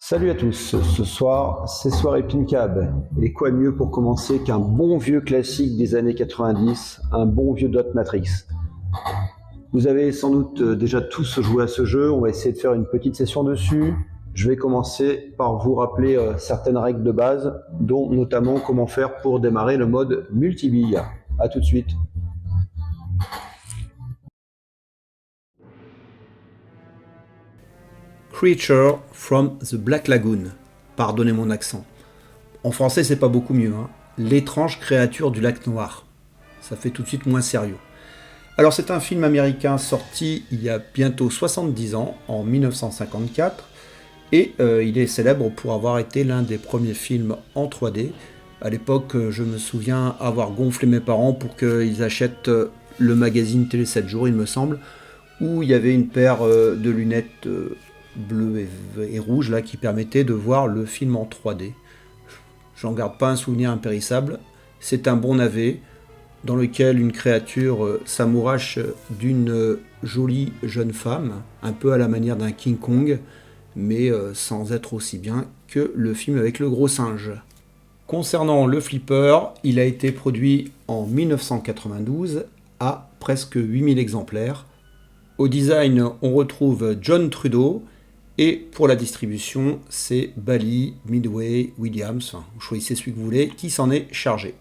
Salut à tous, ce soir c'est soirée Pincab, et quoi de mieux pour commencer qu'un bon vieux classique des années 90, un bon vieux Dot Matrix. Vous avez sans doute déjà tous joué à ce jeu, on va essayer de faire une petite session dessus. Je vais commencer par vous rappeler certaines règles de base, dont notamment comment faire pour démarrer le mode multibille. A tout de suite. Creature from the Black Lagoon. Pardonnez mon accent. En français, c'est pas beaucoup mieux. L'étrange créature du lac noir. Ça fait tout de suite moins sérieux. Alors, c'est un film américain sorti il y a bientôt 70 ans, en 1954, et il est célèbre pour avoir été l'un des premiers films en 3D. À l'époque, je me souviens avoir gonflé mes parents pour qu'ils achètent le magazine Télé 7 jours, il me semble, où il y avait une paire de lunettes bleues et rouges là, qui permettait de voir le film en 3D. J'en garde pas un souvenir impérissable. C'est un bon navet dans lequel une créature s'amourache d'une jolie jeune femme, un peu à la manière d'un King Kong, mais sans être aussi bien que le film avec le gros singe. Concernant le flipper, il a été produit en 1992 à presque 8000 exemplaires. Au design, on retrouve John Trudeau, et pour la distribution, c'est Bally, Midway, Williams, vous choisissez celui que vous voulez, qui s'en est chargé.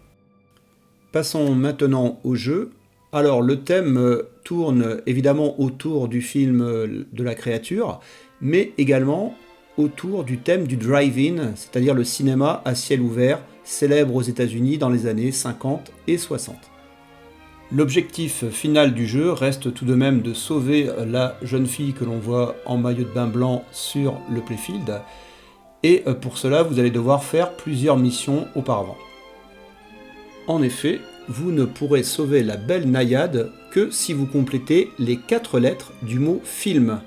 Passons maintenant au jeu. Alors le thème tourne évidemment autour du film de la créature, mais également autour du thème du drive-in, c'est-à-dire le cinéma à ciel ouvert, célèbre aux États-Unis dans les années 50 et 60. L'objectif final du jeu reste tout de même de sauver la jeune fille que l'on voit en maillot de bain blanc sur le playfield, et pour cela vous allez devoir faire plusieurs missions auparavant. En effet, vous ne pourrez sauver la belle naïade que si vous complétez les 4 lettres du mot film.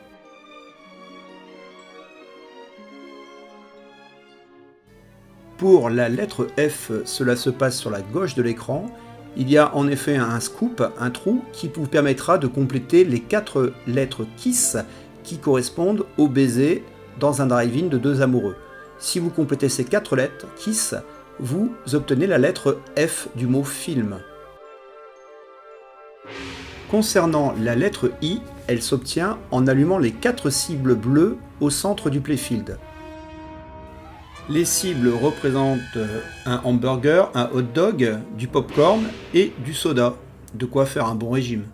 Pour la lettre F, cela se passe sur la gauche de l'écran. Il y a en effet un scoop, un trou, qui vous permettra de compléter les 4 lettres KISS qui correspondent au baiser dans un drive-in de deux amoureux. Si vous complétez ces 4 lettres KISS, vous obtenez la lettre F du mot film. Concernant la lettre I, elle s'obtient en allumant les 4 cibles bleues au centre du playfield. Les cibles représentent un hamburger, un hot dog, du popcorn et du soda. De quoi faire un bon régime.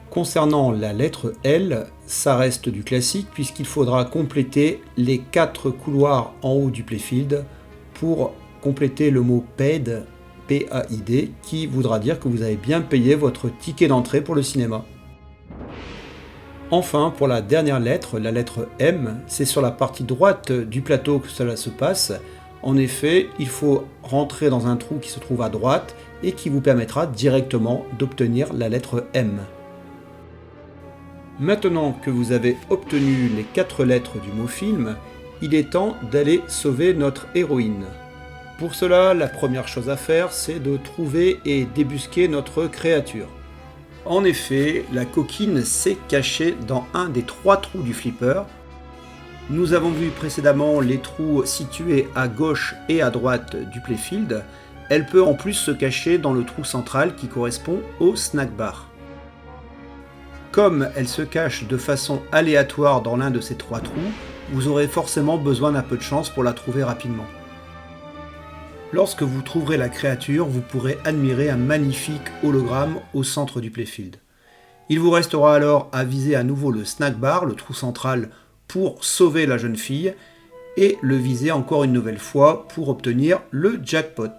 Concernant la lettre L, ça reste du classique puisqu'il faudra compléter les 4 couloirs en haut du playfield pour compléter le mot paid, P-A-I-D, qui voudra dire que vous avez bien payé votre ticket d'entrée pour le cinéma. Enfin, pour la dernière lettre, la lettre M, c'est sur la partie droite du plateau que cela se passe. En effet, il faut rentrer dans un trou qui se trouve à droite et qui vous permettra directement d'obtenir la lettre M. Maintenant que vous avez obtenu les 4 lettres du mot film, il est temps d'aller sauver notre héroïne. Pour cela, la première chose à faire, c'est de trouver et débusquer notre créature. En effet, la coquine s'est cachée dans un des 3 trous du flipper. Nous avons vu précédemment les trous situés à gauche et à droite du playfield. Elle peut en plus se cacher dans le trou central qui correspond au snack bar. Comme elle se cache de façon aléatoire dans l'un de ces 3 trous, vous aurez forcément besoin d'un peu de chance pour la trouver rapidement. Lorsque vous trouverez la créature, vous pourrez admirer un magnifique hologramme au centre du playfield. Il vous restera alors à viser à nouveau le snack bar, le trou central, pour sauver la jeune fille, et le viser encore une nouvelle fois pour obtenir le jackpot.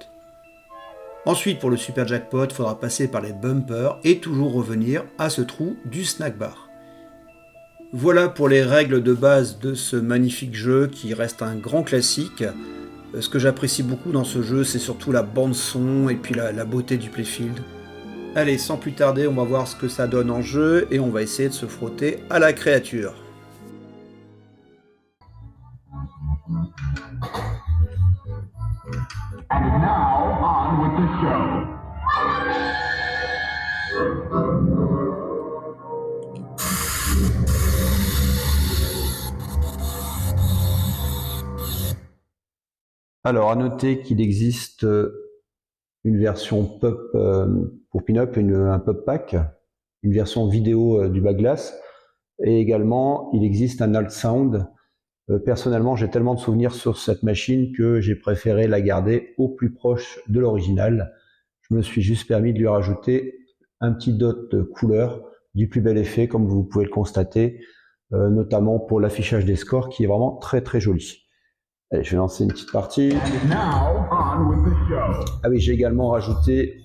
Ensuite, pour le super jackpot, il faudra passer par les bumpers et toujours revenir à ce trou du snack bar. Voilà pour les règles de base de ce magnifique jeu qui reste un grand classique. Ce que j'apprécie beaucoup dans ce jeu, c'est surtout la bande son et puis la beauté du playfield. Allez, sans plus tarder, on va voir ce que ça donne en jeu et on va essayer de se frotter à la créature. And now, on with the show. Alors, à noter qu'il existe une version pub pour Pin-Up, un pub pack, une version vidéo du bas glace, et également il existe un alt sound. Personnellement, j'ai tellement de souvenirs sur cette machine que j'ai préféré la garder au plus proche de l'original. Je me suis juste permis de lui rajouter un petit dot de couleur du plus bel effet, comme vous pouvez le constater, notamment pour l'affichage des scores qui est vraiment très très joli. Allez, je vais lancer une petite partie. Now, on with the show. Ah oui, j'ai également rajouté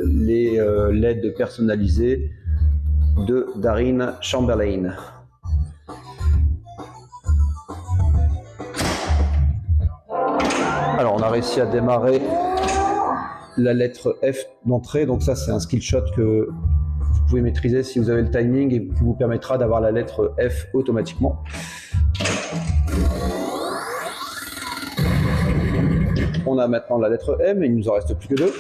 les LED personnalisés de Darin Chamberlain. Alors, on a réussi à démarrer la lettre F d'entrée. Donc ça, c'est un skill shot que vous pouvez maîtriser si vous avez le timing et qui vous permettra d'avoir la lettre F automatiquement. On a maintenant la lettre M et il nous en reste plus que deux.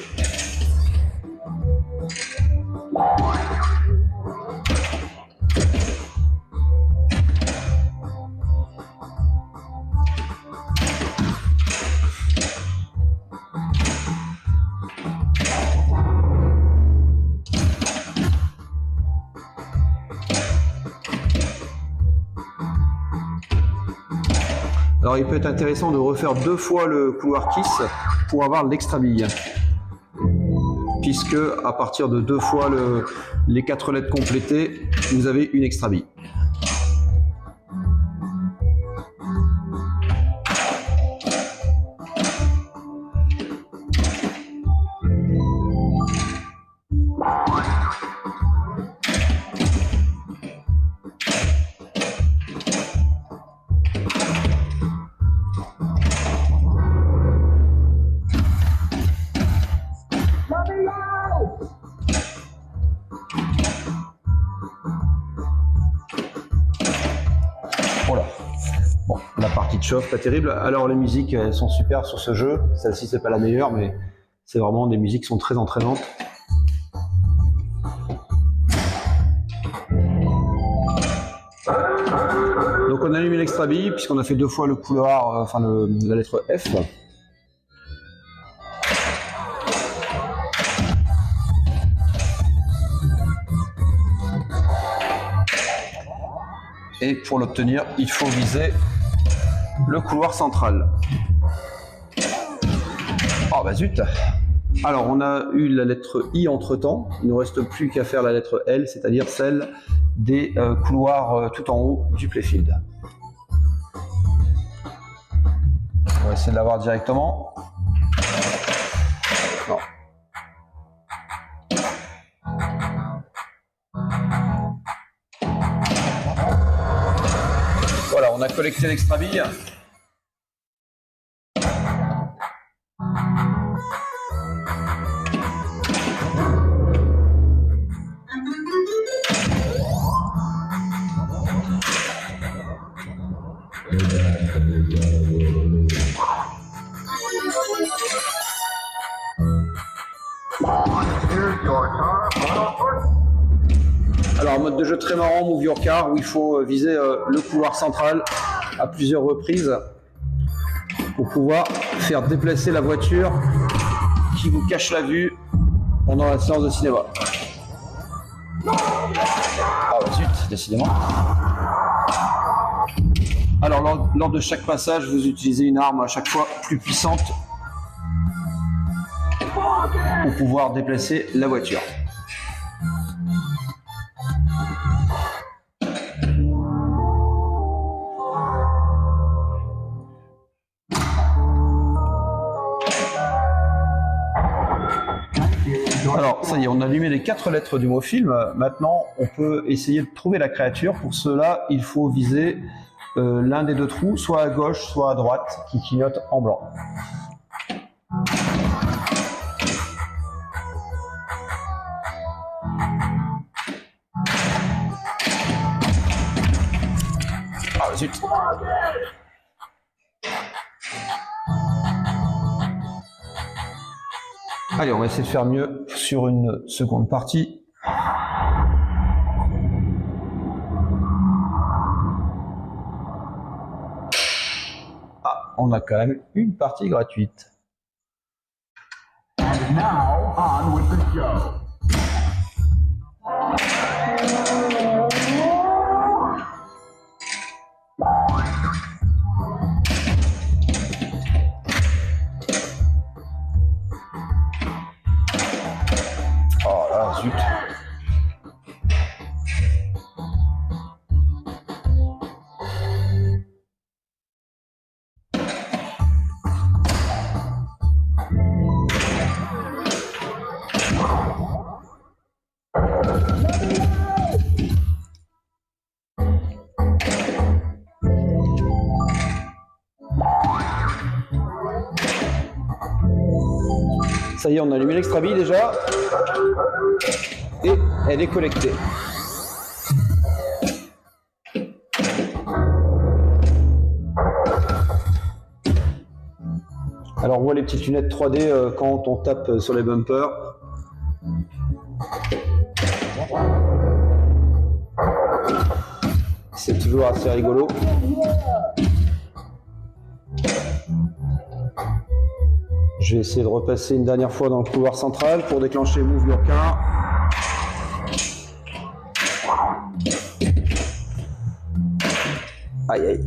Alors il peut être intéressant de refaire 2 fois le couloir Kiss pour avoir l'extra bille. Puisque à partir de 2 fois les 4 lettres complétées, vous avez une extra bille. Voilà. Bon, la partie de chauffe, pas terrible. Alors les musiques, elles sont super sur ce jeu. Celle-ci, c'est pas la meilleure, mais c'est vraiment des musiques qui sont très entraînantes. Donc on a allumé l'extra bille puisqu'on a fait 2 fois le couloir, la lettre F. Et pour l'obtenir, il faut viser le couloir central. Oh bah zut! Alors on a eu la lettre I entre temps, il ne nous reste plus qu'à faire la lettre L, c'est-à-dire celle des couloirs tout en haut du playfield. On va essayer de l'avoir directement. Non. Voilà, on a collecté l'extra bille. Alors, mode de jeu très marrant, Move Your Car, où il faut viser le couloir central à plusieurs reprises pour pouvoir faire déplacer la voiture qui vous cache la vue pendant la séance de cinéma. Ah bah zut, décidément. Alors, lors de chaque passage, vous utilisez une arme à chaque fois plus puissante pour pouvoir déplacer la voiture. Alors, ça y est, on a allumé les 4 lettres du mot film. Maintenant, on peut essayer de trouver la créature. Pour cela, il faut viser l'un des 2 trous, soit à gauche, soit à droite, qui clignote en blanc. Ah, zut! Allez, on va essayer de faire mieux sur une seconde partie. Ah, on a quand même une partie gratuite. And now, on with the show. Oh là, zut. Ça y est, on a allumé l'extra bille déjà. Et elle est collectée. Alors on voit les petites lunettes 3D quand on tape sur les bumpers. C'est toujours assez rigolo. Je vais essayer de repasser une dernière fois dans le couloir central pour déclencher Move Your Car. Aïe aïe.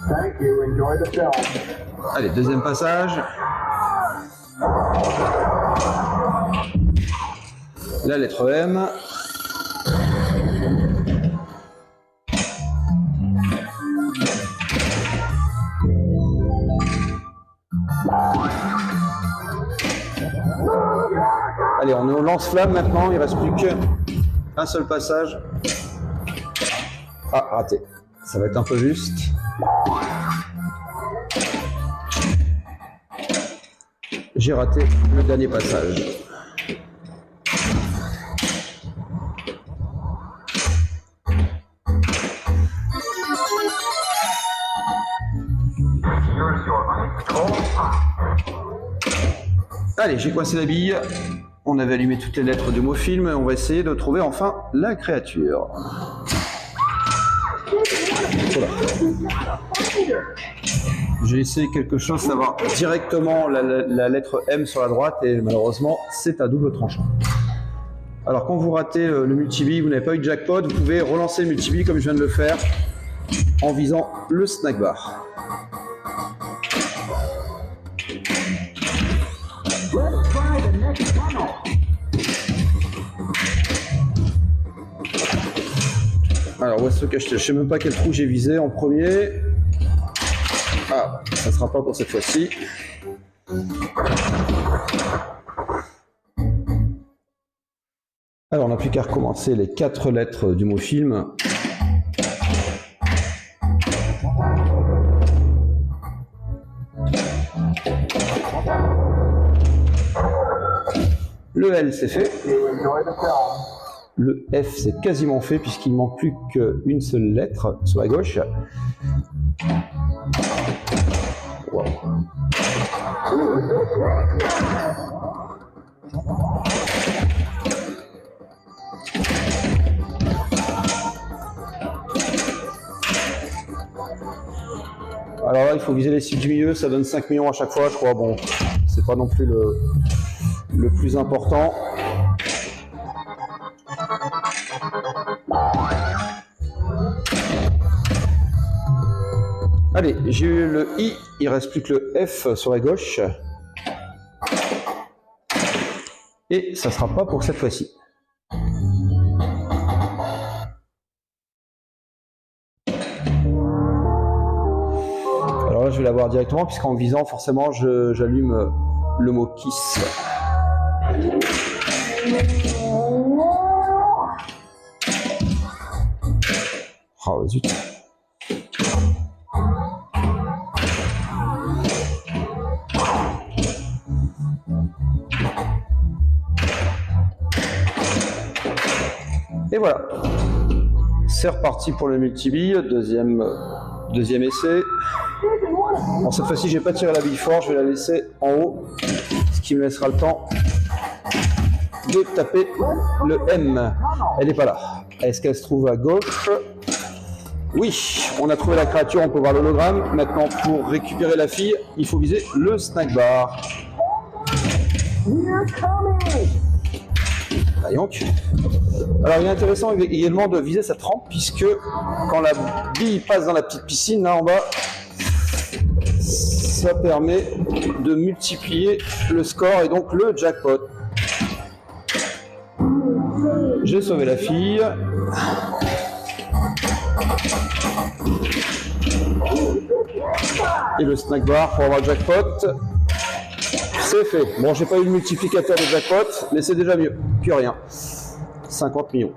Thank you. Enjoy the film. Allez, deuxième passage. La lettre M. Allez, on est au lance-flamme maintenant, il ne reste plus qu'un seul passage. Ah, raté. Ça va être un peu juste. J'ai raté le dernier passage. Allez, j'ai coincé la bille. On avait allumé toutes les lettres du mot film. On va essayer de trouver enfin la créature. Voilà. J'ai essayé quelque chose, savoir directement la lettre M sur la droite et malheureusement c'est à double tranchant. Alors quand vous ratez le multibille, vous n'avez pas eu de jackpot, vous pouvez relancer le multibille comme je viens de le faire en visant le snack bar. Let's try the next funnel. Alors où est-ce que je sais même pas quel trou j'ai visé en premier. Ah, ça sera pas pour cette fois-ci. Alors on n'a plus qu'à recommencer les 4 lettres du mot film. Le L c'est fait. Enjoy the film. Le F c'est quasiment fait puisqu'il ne manque plus qu'une seule lettre sur la gauche. Wow. Alors là, il faut viser les cibles du milieu, ça donne 5 millions à chaque fois, je crois. Bon, c'est pas non plus le plus important. Allez, j'ai eu le I, il reste plus que le F sur la gauche. Et ça sera pas pour cette fois-ci. Alors là, je vais l'avoir directement, puisqu'en visant, forcément, j'allume le mot Kiss. Oh zut. Et voilà. C'est reparti pour le multibille, deuxième essai. Bon, cette fois-ci, je vais pas tirer la bille fort, je vais la laisser en haut, ce qui me laissera le temps de taper le M. Elle n'est pas là. Est-ce qu'elle se trouve à gauche? Oui, on a trouvé la créature, on peut voir l'hologramme. Maintenant, pour récupérer la fille, il faut viser le snack bar. Donc. Alors il est intéressant également de viser cette rampe, puisque quand la bille passe dans la petite piscine, là en bas, ça permet de multiplier le score et donc le jackpot. J'ai sauvé la fille. Et le snack bar pour avoir le jackpot. C'est fait. Bon, j'ai pas eu le multiplicateur de jackpot, mais c'est déjà mieux que rien. 50 millions.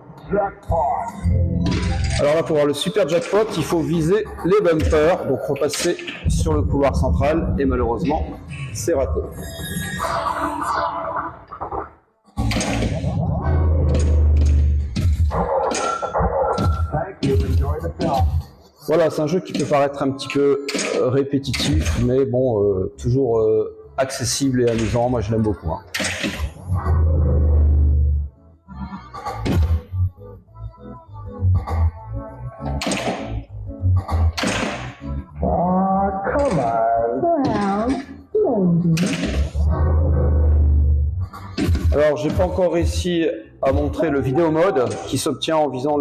Alors là, pour avoir le super jackpot, il faut viser les bumpers, donc repasser sur le couloir central, et malheureusement, c'est raté. Voilà, c'est un jeu qui peut paraître un petit peu répétitif, mais bon, toujours accessible et amusant. Moi, je l'aime beaucoup. Hein. Alors, j'ai pas encore réussi à montrer le vidéo mode qui s'obtient en visant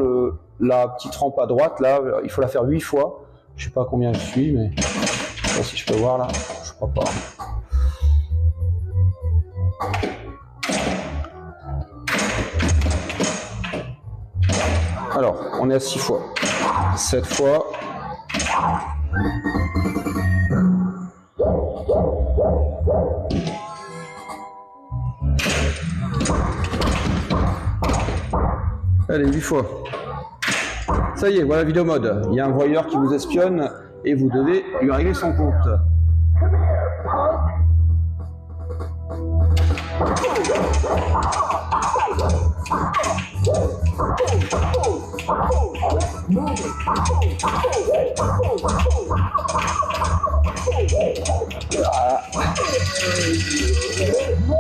la petite rampe à droite. Là, il faut la faire 8 fois. Je sais pas combien je suis, mais je sais pas si je peux voir là. Je crois pas. Alors, on est à 6 fois. 7 fois. Allez, 8 fois. Ça y est, voilà vidéo mode. Il y a un voyeur qui vous espionne et vous devez lui régler son compte. Voilà.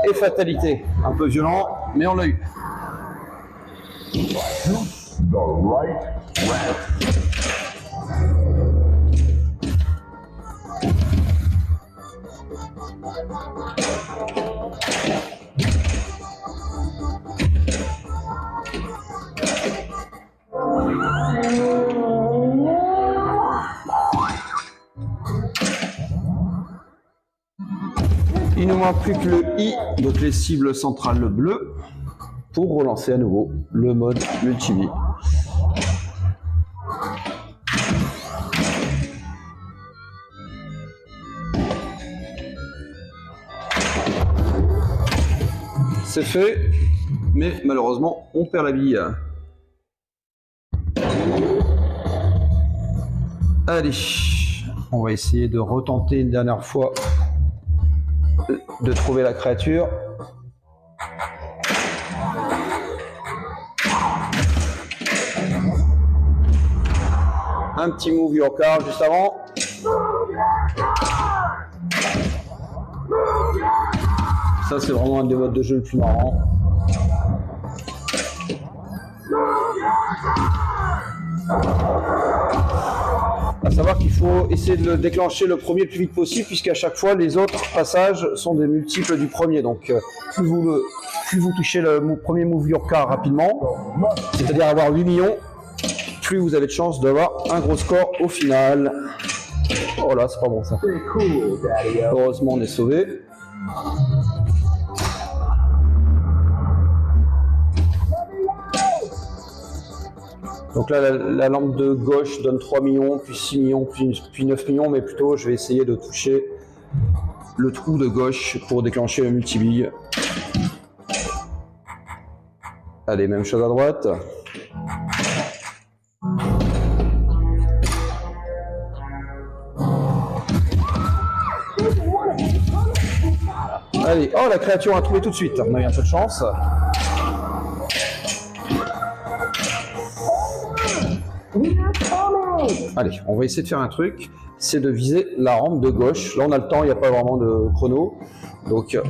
Et fatalité. Un peu violent, mais on l'a eu. The right rat. Il ne manque plus que le I, donc les cibles centrales bleues, pour relancer à nouveau le mode multi-vie. C'est fait, mais malheureusement on perd la bille. Allez, on va essayer de retenter une dernière fois de trouver la créature. Un petit move your car juste avant. Ça c'est vraiment un des modes de jeu le plus marrant. À savoir qu'il faut essayer de le déclencher le premier le plus vite possible, puisqu'à chaque fois les autres passages sont des multiples du premier. Donc plus vous touchez le premier move your car rapidement, c'est-à-dire avoir 8 millions, plus vous avez de chance d'avoir un gros score au final. Oh là, c'est pas bon ça. Heureusement on est sauvé. Donc là, la lampe de gauche donne 3 millions, puis 6 millions, puis 9 millions, mais plutôt je vais essayer de toucher le trou de gauche pour déclencher le multi-bille. Allez, même chose à droite. Allez, oh la créature a trouvé tout de suite, on a eu un peu de chance. Allez, on va essayer de faire un truc, c'est de viser la rampe de gauche. Là on a le temps, il n'y a pas vraiment de chrono. Donc, ouais.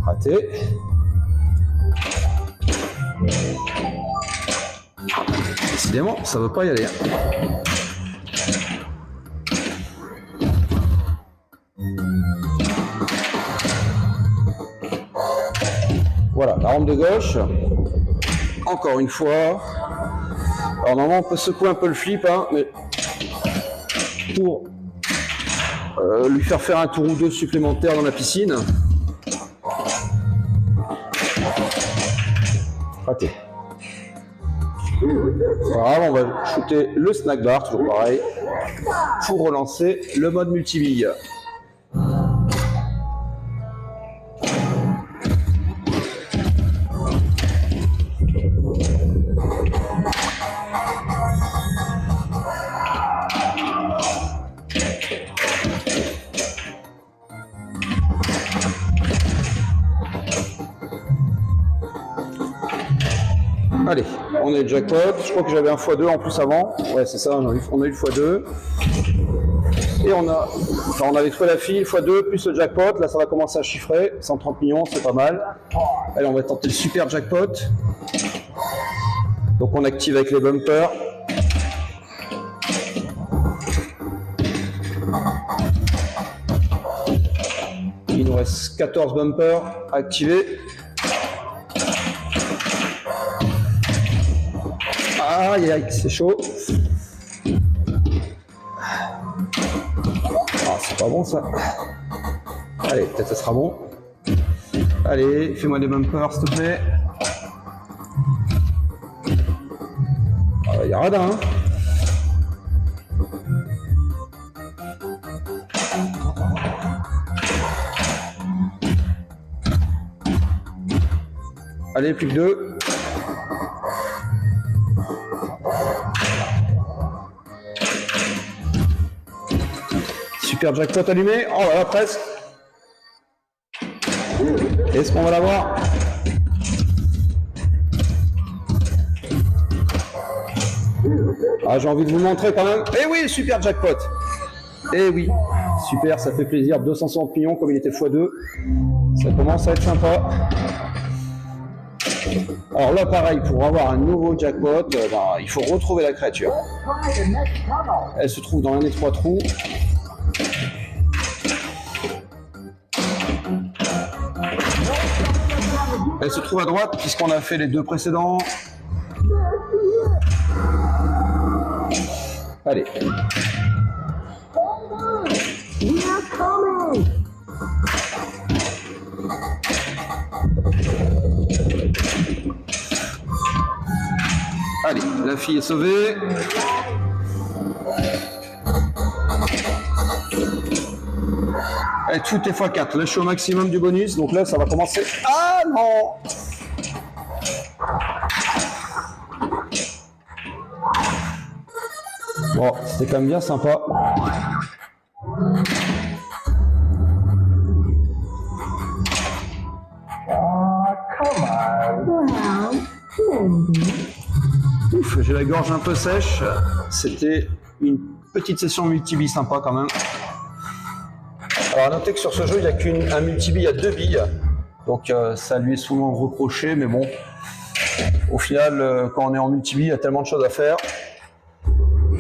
Raté. Décidément, ça veut pas y aller. Voilà, la rampe de gauche. Encore une fois. Alors normalement on peut secouer un peu le flip, hein, mais pour lui faire un tour ou deux supplémentaire dans la piscine. Raté. Voilà, on va shooter le snack bar, toujours pareil, pour relancer le mode multibille. Allez, on est jackpot. Je crois que j'avais un x2 en plus avant. Ouais, c'est ça, on a eu le x2. Et on avait trouvé la fille, x2 plus le jackpot. Là, ça va commencer à chiffrer. 130 millions, c'est pas mal. Allez, on va tenter le super jackpot. Donc, on active avec les bumpers. Il nous reste 14 bumpers à activer. Aïe aïe, c'est chaud. Ah, c'est pas bon ça. Allez, peut-être ça sera bon. Allez, fais-moi des bumpers s'il te plaît. Il y a radin. Hein. Allez, plus que 2. Super jackpot allumé. Oh là là, presque. Est-ce qu'on va l'avoir? Ah, j'ai envie de vous montrer quand même. Eh oui, super jackpot. Eh oui, super, ça fait plaisir. 260 millions comme il était x2. Ça commence à être sympa. Alors là, pareil, pour avoir un nouveau jackpot, il faut retrouver la créature. Elle se trouve dans l'un des 3 trous. Elle se trouve à droite puisqu'on a fait les 2 précédents. Allez. Allez, la fille est sauvée. Allez, tout est x4. Là, je suis au maximum du bonus. Donc là, ça va commencer. Ah non! Bon, c'était quand même bien sympa. Ouf, j'ai la gorge un peu sèche. C'était une petite session multi-billes sympa quand même. Alors à noter que sur ce jeu, il n'y a qu'un multi-bille à 2 billes. Donc ça lui est souvent reproché, mais bon. Au final, quand on est en multi-billes, il y a tellement de choses à faire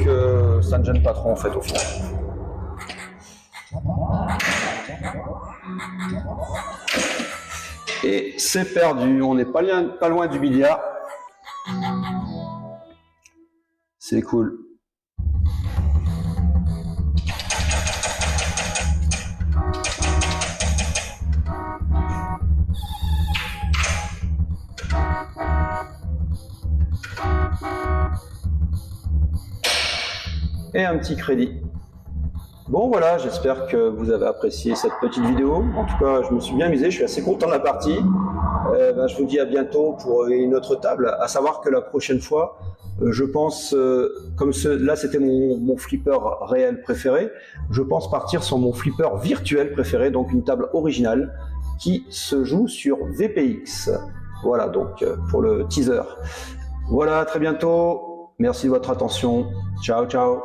que ça ne gêne pas trop en fait au final. Et c'est perdu, on n'est pas loin du billard. C'est cool. Et un petit crédit. Bon voilà, j'espère que vous avez apprécié cette petite vidéo. En tout cas, je me suis bien amusé, je suis assez content de la partie. Je vous dis à bientôt pour une autre table, à savoir que la prochaine fois, je pense, comme là c'était mon flipper réel préféré, je pense partir sur mon flipper virtuel préféré, donc une table originale qui se joue sur VPX. Voilà donc pour le teaser. Voilà, à très bientôt. Merci de votre attention. Ciao, ciao.